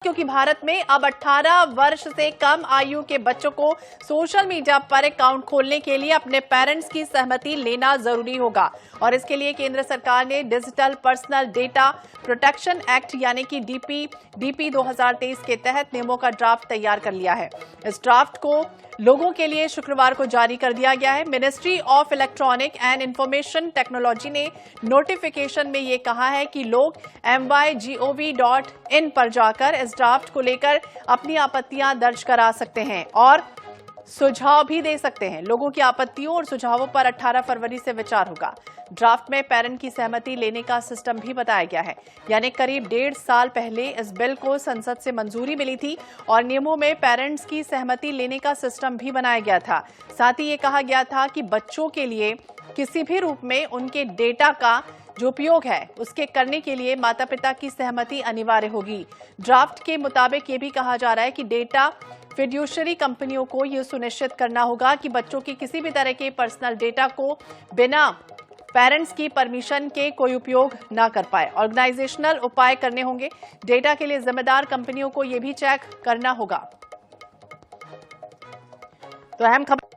क्योंकि भारत में अब 18 वर्ष से कम आयु के बच्चों को सोशल मीडिया पर अकाउंट खोलने के लिए अपने पेरेंट्स की सहमति लेना जरूरी होगा और इसके लिए केंद्र सरकार ने digital personal data protection act यानी कि डीपी 2023 के तहत नियमों का ड्राफ्ट तैयार कर लिया है। इस ड्राफ्ट को लोगों के लिए शुक्रवार को जारी कर दिया गया है। Ministry of electronic and information technology ने नोटिफिकेशन में ये कहा है कि लोग mygov.in पर जाकर इस ड्राफ्ट को लेकर अपनी आपत्तियां दर्ज करा सकते हैं और सुझाव भी दे सकते हैं। लोगों की आपत्तियों और सुझावों पर 18 फरवरी से विचार होगा। ड्राफ्ट में पेरेंट की सहमति लेने का सिस्टम भी बताया गया है, यानी करीब 1.5 साल पहले इस बिल को संसद से मंजूरी मिली थी और नियमों में पेरेंट्स की सहमति लेने का सिस्टम भी बनाया गया था। साथ ही ये कहा गया था कि बच्चों के लिए किसी भी रूप में उनके डेटा का जो उपयोग है उसके करने के लिए माता पिता की सहमति अनिवार्य होगी। ड्राफ्ट के मुताबिक ये भी कहा जा रहा है कि डेटा फिड्यूशरी कंपनियों को यह सुनिश्चित करना होगा कि बच्चों के किसी भी तरह के पर्सनल डेटा को बिना पेरेंट्स की परमिशन के कोई उपयोग ना कर पाए। ऑर्गेनाइजेशनल उपाय करने होंगे। डेटा के लिए जिम्मेदार कंपनियों को यह भी चेक करना होगा। तो अहम खबर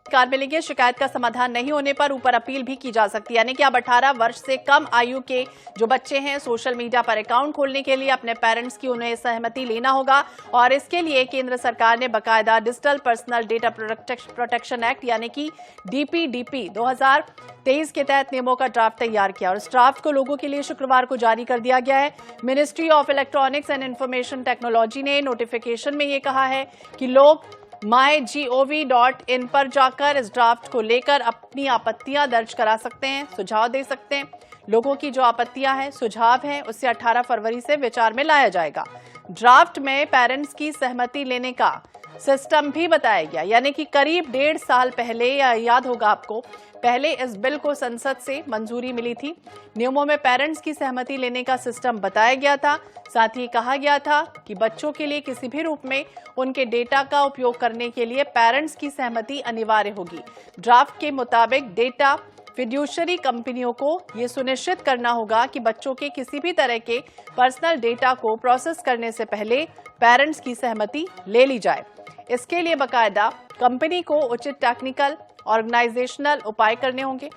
कार मिलेंगे। शिकायत का समाधान नहीं होने पर ऊपर अपील भी की जा सकती है, यानी कि अब 18 वर्ष से कम आयु के जो बच्चे हैं सोशल मीडिया पर अकाउंट खोलने के लिए अपने पेरेंट्स की उन्हें सहमति लेना होगा और इसके लिए केंद्र सरकार ने बाकायदा digital personal data protection act यानी कि डीपी 2023 के तहत नियमों का ड्राफ्ट तैयार किया और इस ड्राफ्ट को लोगों के लिए शुक्रवार को जारी कर दिया गया है। Ministry of electronics and information technology ने नोटिफिकेशन में ये कहा है कि लोग mygov.in पर जाकर इस ड्राफ्ट को लेकर अपनी आपत्तियां दर्ज करा सकते हैं, सुझाव दे सकते हैं। लोगों की जो आपत्तियां हैं, सुझाव हैं, उससे 18 फरवरी से विचार में लाया जाएगा। ड्राफ्ट में पेरेंट्स की सहमति लेने का सिस्टम भी बताया गया, यानी कि करीब 1.5 साल पहले, या याद होगा आपको, पहले इस बिल को संसद से मंजूरी मिली थी। नियमों में पेरेंट्स की सहमति लेने का सिस्टम बताया गया था। साथ ही कहा गया था कि बच्चों के लिए किसी भी रूप में उनके डेटा का उपयोग करने के लिए पेरेंट्स की सहमति अनिवार्य होगी। ड्राफ्ट के मुताबिक डेटा फिड्यूशरी कंपनियों को यह सुनिश्चित करना होगा कि बच्चों के किसी भी तरह के पर्सनल डेटा को प्रोसेस करने से पहले पेरेंट्स की सहमति ले ली जाए। इसके लिए बाकायदा कंपनी को उचित टेक्निकल ऑर्गेनाइजेशनल उपाय करने होंगे।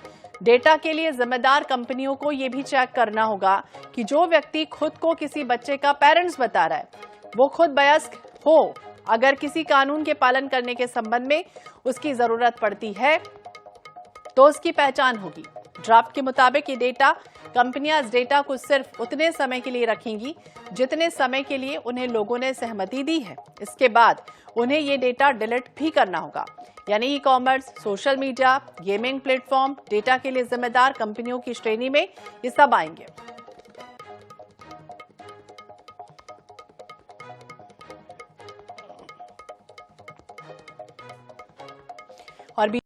डेटा के लिए जिम्मेदार कंपनियों को यह भी चेक करना होगा कि जो व्यक्ति खुद को किसी बच्चे का पेरेंट्स बता रहा है वो खुद वयस्क हो। अगर किसी कानून के पालन करने के संबंध में उसकी जरूरत पड़ती है तो उसकी पहचान होगी। ड्राफ्ट के मुताबिक ये डेटा कंपनियां इस डेटा को सिर्फ उतने समय के लिए रखेंगी जितने समय के लिए उन्हें लोगों ने सहमति दी है। इसके बाद उन्हें ये डेटा डिलीट भी करना होगा, यानी e commerce, social media, gaming platform, data के लिए जिम्मेदार कंपनियों की श्रेणी में ये सब आएंगे। और